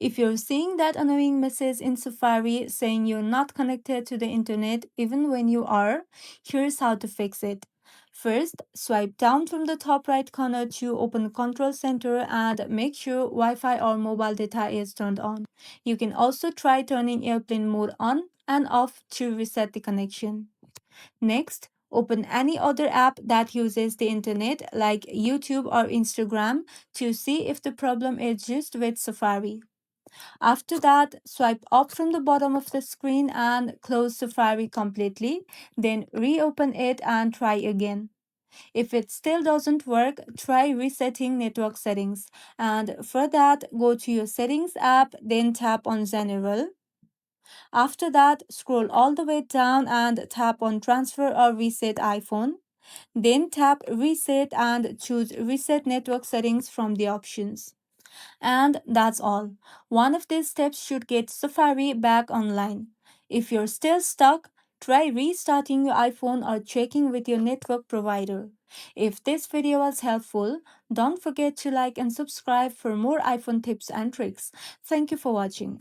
If you're seeing that annoying message in Safari saying you're not connected to the internet even when you are, here's how to fix it. First, swipe down from the top right corner to open Control Center and make sure Wi Fi or mobile data is turned on. You can also try turning airplane mode on and off to reset the connection. Next, open any other app that uses the internet like YouTube or Instagram to see if the problem is just with Safari. After that, swipe up from the bottom of the screen and close Safari completely, then reopen it and try again. If it still doesn't work, try resetting network settings. And for that, go to your settings app, then tap on General. After that, scroll all the way down and tap on Transfer or Reset iPhone. Then tap Reset and choose Reset Network Settings from the options. And that's all. One of these steps should get Safari back online. If you're still stuck, try restarting your iPhone or checking with your network provider. If this video was helpful, don't forget to like and subscribe for more iPhone tips and tricks. Thank you for watching.